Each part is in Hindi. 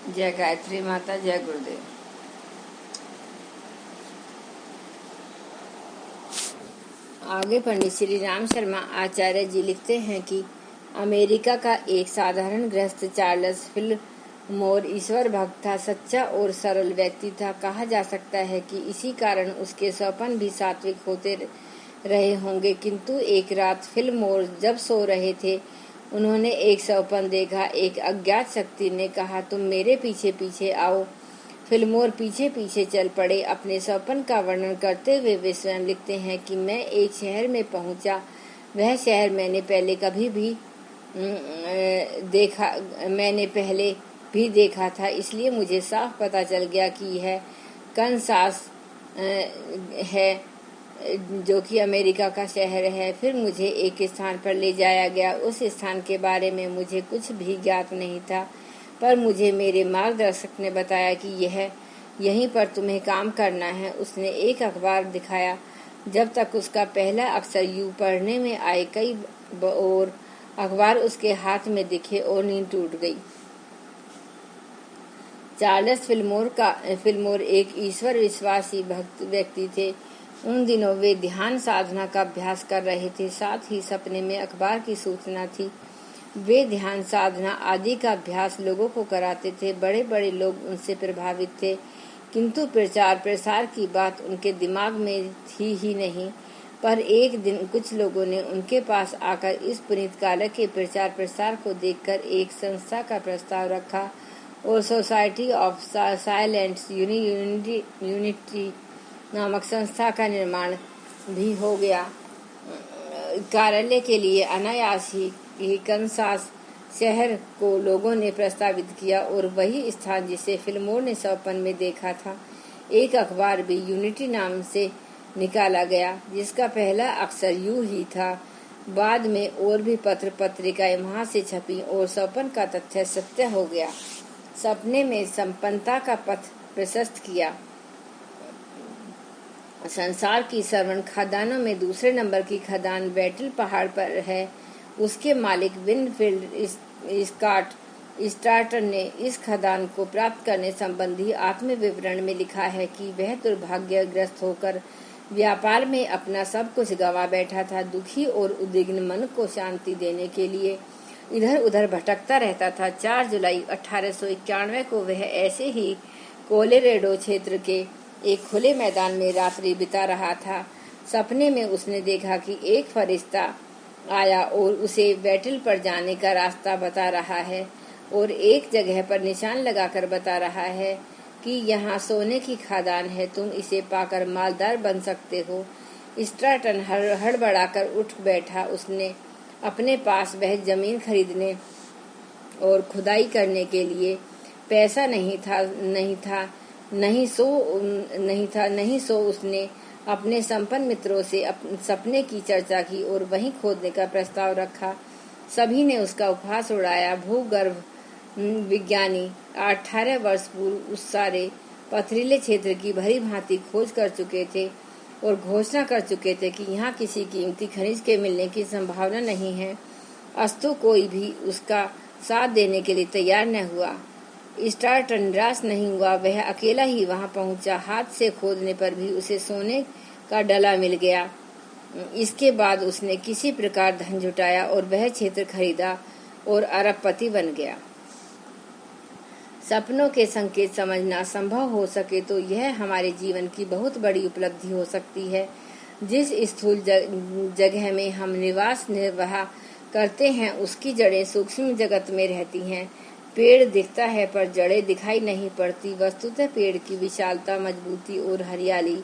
जय गायत्री माता, जय गुरुदेव। आगे पंडित श्री राम शर्मा आचार्य जी लिखते हैं कि अमेरिका का एक साधारण गृहस्थ चार्ल्स फिलमोर ईश्वर भक्त था, सच्चा और सरल व्यक्ति था। कहा जा सकता है कि इसी कारण उसके स्वप्न भी सात्विक होते रहे होंगे। किंतु एक रात फिलमोर जब सो रहे थे, उन्होंने एक स्वप्न देखा। एक अज्ञात शक्ति ने कहा, तुम मेरे पीछे पीछे आओ। फिलमोर पीछे पीछे चल पड़े। अपने स्वप्न का वर्णन करते हुए वे स्वयं लिखते हैं कि मैं एक शहर में पहुंचा। वह शहर मैंने पहले भी देखा था, इसलिए मुझे साफ पता चल गया कि यह कनसास है, जो कि अमेरिका का शहर है। फिर मुझे एक स्थान पर ले जाया गया। उस स्थान के बारे में मुझे कुछ भी ज्ञात नहीं था, पर मुझे मेरे मार्गदर्शक ने बताया कि यहीं पर तुम्हें काम करना है। उसने एक अखबार दिखाया। जब तक उसका पहला अक्षर यू पढ़ने में आए, कई और अखबार उसके हाथ में दिखे और नींद टूट गई। चार्ल्स फिलमोर एक ईश्वर विश्वासी भक्त व्यक्ति थे। उन दिनों वे ध्यान साधना का अभ्यास कर रहे थे, साथ ही सपने में अखबार की सूचना थी। वे ध्यान साधना आदि का अभ्यास लोगों को कराते थे। बड़े बड़े लोग उनसे प्रभावित थे, किंतु प्रचार प्रसार की बात उनके दिमाग में थी ही नहीं। पर एक दिन कुछ लोगों ने उनके पास आकर इस पुनीत कालक के प्रचार प्रसार को देखकर एक संस्था का प्रस्ताव रखा और सोसाइटी ऑफ साइलेंट यूनिटी नामक संस्था का निर्माण भी हो गया। कार्यालय के लिए अनायास ही कनसास शहर को लोगों ने प्रस्तावित किया और वही स्थान जिसे फिलमोर ने स्वप्न में देखा था। एक अखबार भी यूनिटी नाम से निकाला गया, जिसका पहला अक्षर यू ही था। बाद में और भी पत्र पत्रिकाएं वहां से छपी और स्वप्न का तथ्य सत्य हो गया। सपने में संपन्नता का पथ प्रशस्त किया। संसार की श्रवण खदानों में दूसरे नंबर की खदान बैटल पहाड़ पर है। उसके मालिक विनफील्ड स्टार्टर ने इस खदान को प्राप्त करने संबंधी आत्मविवरण में लिखा है कि वह दुर्भाग्यग्रस्त होकर व्यापार में अपना सब कुछ गंवा बैठा था। दुखी और उद्विग्न मन को शांति देने के लिए इधर उधर भटकता रहता था। 4 जुलाई 1891 को वह ऐसे ही कोलोराडो क्षेत्र के एक खुले मैदान में रात्रि बिता रहा था। सपने में उसने देखा कि एक फरिश्ता आया और उसे बैटल पर जाने का रास्ता बता रहा है और एक जगह पर निशान लगाकर बता रहा है कि यहाँ सोने की खदान है, तुम इसे पाकर मालदार बन सकते हो। स्ट्राटन हड़बड़ाकर उठ बैठा। उसने अपने पास वह जमीन खरीदने और खुदाई करने के लिए पैसा नहीं सो उसने अपने संपन्न मित्रों से सपने की चर्चा की और वहीं खोदने का प्रस्ताव रखा। सभी ने उसका उपहास उड़ाया। भूगर्भ विज्ञानी 18 वर्ष पूर्व उस सारे पथरीले क्षेत्र की भली भांति खोज कर चुके थे और घोषणा कर चुके थे कि यहाँ किसी कीमती खनिज के मिलने की संभावना नहीं है। अस्तु कोई भी उसका साथ देने के लिए तैयार न हुआ। स्टार्टन निराश नहीं हुआ। वह अकेला ही वहां पहुंचा। हाथ से खोदने पर भी उसे सोने का डला मिल गया। इसके बाद उसने किसी प्रकार धन जुटाया और वह क्षेत्र खरीदा और अरबपति बन गया। सपनों के संकेत समझना संभव हो सके तो यह हमारे जीवन की बहुत बड़ी उपलब्धि हो सकती है। जिस स्थूल जगह में हम निवास निर्वाह करते हैं, उसकी जड़ें सूक्ष्म जगत में रहती हैं। पेड़ दिखता है पर जड़ें दिखाई नहीं पड़ती। वस्तुतः पेड़ की विशालता, मजबूती और हरियाली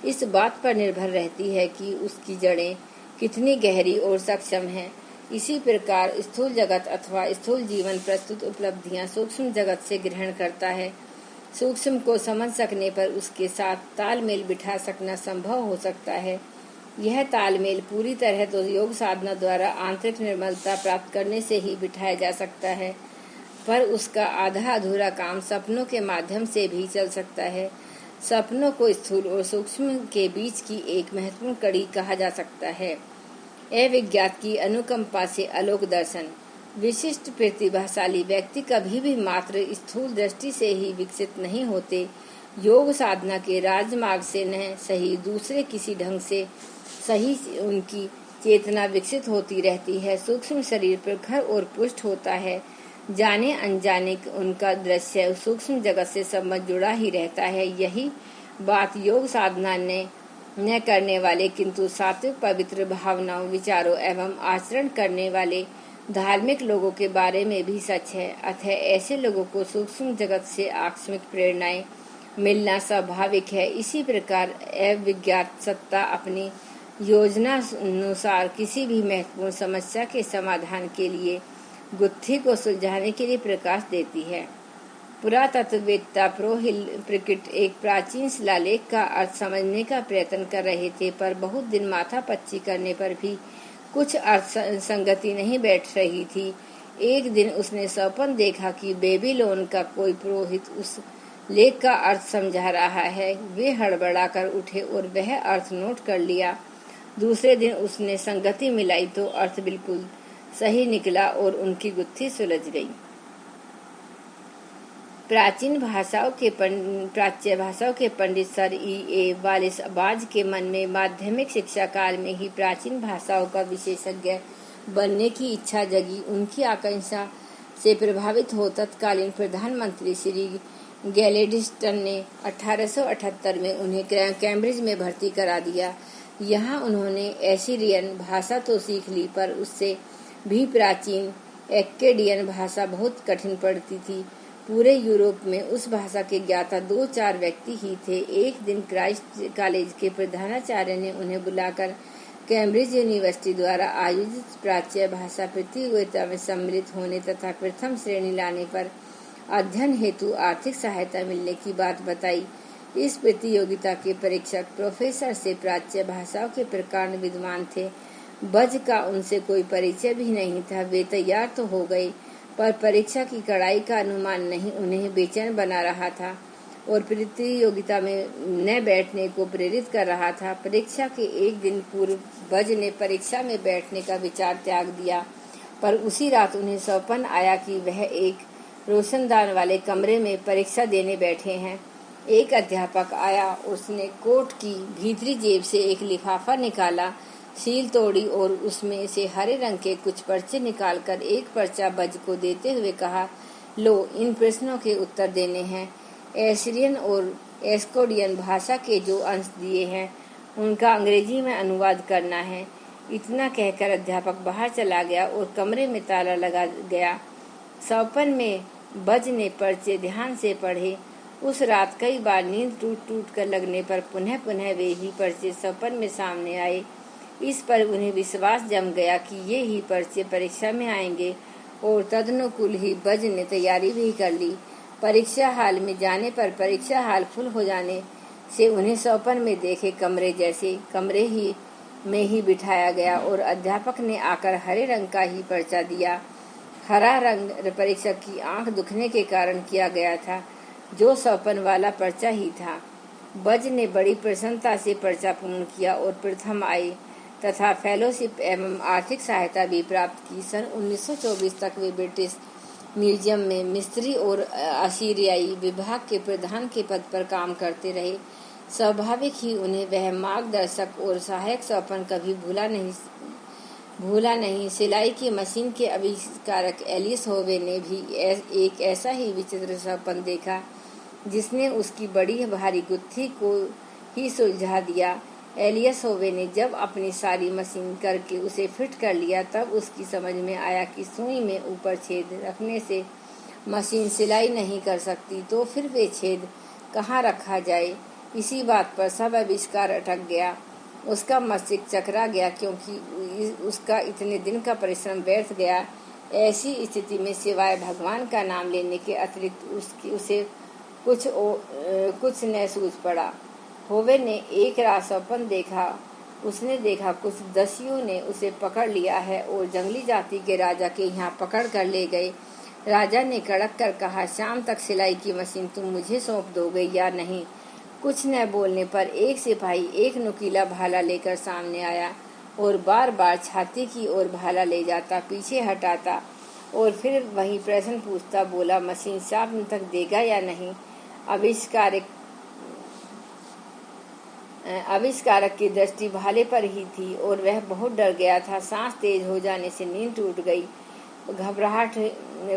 इस बात पर निर्भर रहती है कि उसकी जड़ें कितनी गहरी और सक्षम हैं। इसी प्रकार स्थूल जगत अथवा स्थूल जीवन प्रस्तुत उपलब्धियां सूक्ष्म जगत से ग्रहण करता है। सूक्ष्म को समझ सकने पर उसके साथ तालमेल बिठा सकना संभव हो सकता है। यह तालमेल पूरी तरह तो योग साधना द्वारा आंतरिक निर्मलता प्राप्त करने से ही बिठाया जा सकता है, पर उसका आधा अधूरा काम सपनों के माध्यम से भी चल सकता है। सपनों को स्थूल और सूक्ष्म के बीच की एक महत्वपूर्ण कड़ी कहा जा सकता है। अविज्ञात की अनुकंपा से अलोक दर्शन। विशिष्ट प्रतिभाशाली व्यक्ति कभी भी मात्र स्थूल दृष्टि से ही विकसित नहीं होते। योग साधना के राजमार्ग से न सही दूसरे किसी ढंग से सही उनकी चेतना विकसित होती रहती है। सूक्ष्म शरीर प्रखर और पुष्ट होता है। जाने अनजाने उनका दृश्य सूक्ष्म जगत से संबंध जुड़ा ही रहता है। यही बात योग साधना ने न करने वाले किंतु सात्विक पवित्र भावनाओं, विचारों एवं आचरण करने वाले धार्मिक लोगों के बारे में भी सच है। अतः ऐसे लोगों को सूक्ष्म जगत से आकस्मिक प्रेरणाएं मिलना स्वाभाविक है। इसी प्रकार अविज्ञात सत्ता अपनी योजना अनुसार किसी भी महत्वपूर्ण समस्या के समाधान के लिए गुत्थी को सुलझाने के लिए प्रकाश देती है। पुरातत्ववेत्ता प्रोहिल प्रिकिट एक प्राचीन शिलालेख का अर्थ समझने का प्रयत्न कर रहे थे, पर बहुत दिन माथापच्ची करने पर भी कुछ अर्थ संगति नहीं बैठ रही थी। एक दिन उसने स्वप्न देखा कि बेबीलोन का कोई पुरोहित उस लेख का अर्थ समझा रहा है। वे हड़बड़ाकर उठे और वह अर्थ नोट कर लिया। दूसरे दिन उसने संगति मिलाई तो अर्थ बिल्कुल सही निकला और उनकी गुत्थी सुलझ गई। प्राच्य भाषाओं के पंडित सर E.A. वालिस बाज के मन में माध्यमिक शिक्षा काल में ही प्राचीन भाषाओं का विशेषज्ञ बनने की इच्छा जगी। उनकी आकांक्षा से प्रभावित हो तत्कालीन प्रधानमंत्री श्री गैलेडिस्टन ने 1878 में उन्हें कैम्ब्रिज में भर्ती करा दिया। यहाँ उन्होंने एसीरियन भाषा तो सीख ली, पर उससे भी प्राचीन एक्केडियन भाषा बहुत कठिन पड़ती थी। पूरे यूरोप में उस भाषा के ज्ञाता 2-4 व्यक्ति ही थे। एक दिन क्राइस्ट कॉलेज के प्रधानाचार्य ने उन्हें बुलाकर कैम्ब्रिज यूनिवर्सिटी द्वारा आयोजित प्राच्य भाषा प्रतियोगिता में सम्मिलित होने तथा प्रथम श्रेणी लाने पर अध्ययन हेतु आर्थिक सहायता मिलने की बात बताई। इस प्रतियोगिता के परीक्षक प्रोफेसर से प्राच्य भाषाओं के प्रकार विद्वान थे। बज का उनसे कोई परिचय भी नहीं था। वे तैयार तो हो गए, पर परीक्षा की कड़ाई का अनुमान नहीं उन्हें बेचैन बना रहा था और प्रतियोगिता में न बैठने को प्रेरित कर रहा था। परीक्षा के एक दिन पूर्व बज ने परीक्षा में बैठने का विचार त्याग दिया, पर उसी रात उन्हें स्वप्न आया कि वह एक रोशनदान वाले कमरे में परीक्षा देने बैठे हैं। एक अध्यापक आया। उसने कोट की भीतरी जेब से एक लिफाफा निकाला, सील तोड़ी और उसमें से हरे रंग के कुछ पर्चे निकालकर एक पर्चा बज को देते हुए कहा, लो, इन प्रश्नों के उत्तर देने हैं। एसिरियन और एस्कोडियन भाषा के जो अंश दिए हैं उनका अंग्रेजी में अनुवाद करना है। इतना कहकर अध्यापक बाहर चला गया और कमरे में ताला लगा गया। स्वप्न में बज ने पर्चे ध्यान से पढ़े। उस रात कई बार नींद टूट कर लगने पर पुनः पुनः वे ही पर्चे स्वप्न में सामने आए। इस पर उन्हें विश्वास जम गया कि ये ही पर्चे परीक्षा में आएंगे और तदनुकूल ही बज ने तैयारी भी कर ली। परीक्षा हाल में जाने पर परीक्षा हाल फुल हो जाने से उन्हें स्वप्न में देखे कमरे जैसे कमरे ही में ही बिठाया गया और अध्यापक ने आकर हरे रंग का ही पर्चा दिया। हरा रंग परीक्षक की आंख दुखने के कारण किया गया था, जो स्वप्न वाला पर्चा ही था। बज ने बड़ी प्रसन्नता से पर्चा पूर्ण किया और प्रथम आए तथा फेलोशिप एवं आर्थिक सहायता भी प्राप्त की। सन 1924 तक वे ब्रिटिश म्यूजियम में मिस्त्री और असीरियाई विभाग के प्रधान के पद पर काम करते रहे। स्वाभाविक ही उन्हें वह मार्गदर्शक और सहायक स्वप्न कभी भूला नहीं। सिलाई की मशीन के आविष्कारक एलिस होवे ने भी एक ऐसा ही विचित्र स्वप्न देखा, जिसने उसकी बड़ी भारी गुत्थी को ही सुलझा दिया। एलियस होवे ने जब अपनी सारी मशीन करके उसे फिट कर लिया, तब उसकी समझ में आया कि सुई में ऊपर छेद रखने से मशीन सिलाई नहीं कर सकती, तो फिर वे छेद कहाँ रखा जाए। इसी बात पर सब आविष्कार अटक गया। उसका मस्तिष्क चकरा गया, क्योंकि उसका इतने दिन का परिश्रम व्यर्थ गया। ऐसी स्थिति में सिवाय भगवान का नाम लेने के अतिरिक्त उसे कुछ न सूझ पड़ा। होवे ने एक रात स्वप्न देखा। उसने देखा कुछ दस्युओं ने उसे पकड़ लिया है और जंगली जाति के राजा के यहाँ पकड़ कर ले गए। राजा ने कड़क कर कहा, शाम तक सिलाई की मशीन तुम मुझे सौंप दोगे या नहीं। कुछ न बोलने पर एक सिपाही एक नुकीला भाला लेकर सामने आया और बार बार छाती की ओर भाला ले जाता, पीछे हटाता और फिर वही प्रश्न पूछता बोला, मशीन 4 दिन तक देगा या नहीं। आविष्कारक की दृष्टि भाले पर ही थी और वह बहुत डर गया था। सांस तेज हो जाने से नींद टूट गई। घबराहट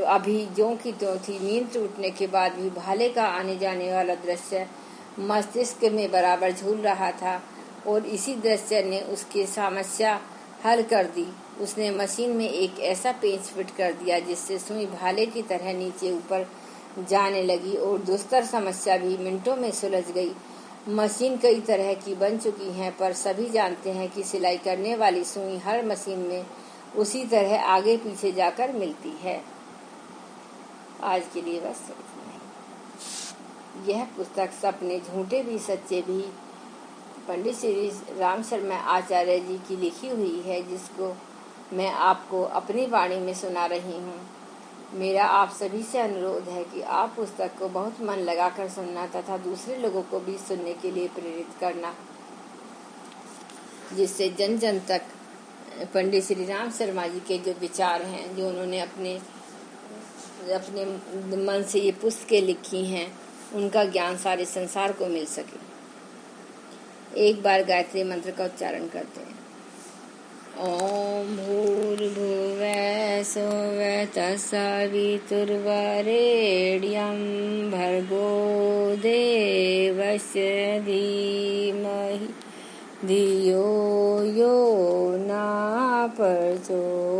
अभी ज्यों की त्यों थी। नींद टूटने के बाद भी भाले का आने जाने वाला दृश्य मस्तिष्क में बराबर झूल रहा था और इसी दृश्य ने उसकी समस्या हल कर दी। उसने मशीन में एक ऐसा पेंच फिट कर दिया जिससे सुई भाले की तरह नीचे ऊपर जाने लगी और दुस्तर समस्या भी मिनटों में सुलझ गई। मशीन कई तरह की बन चुकी हैं, पर सभी जानते हैं कि सिलाई करने वाली सुई हर मशीन में उसी तरह आगे पीछे जाकर मिलती है। आज के लिए बस इतना ही। यह पुस्तक सपने झूठे भी सच्चे भी पंडित श्री राम शर्मा आचार्य जी की लिखी हुई है, जिसको मैं आपको अपनी वाणी में सुना रही हूँ। मेरा आप सभी से अनुरोध है कि आप पुस्तक को बहुत मन लगाकर सुनना तथा दूसरे लोगों को भी सुनने के लिए प्रेरित करना, जिससे जन जन तक पंडित श्री राम शर्मा जी के जो विचार हैं, जो उन्होंने अपने मन से ये पुस्तकें लिखी हैं, उनका ज्ञान सारे संसार को मिल सके। एक बार गायत्री मंत्र का उच्चारण करते हैं। ओम भूर्भुवः स्वः तत्सवितुर्वरेण्यं भर्गो देवस्य धीमहि धियो यो न प्रचोदयात्।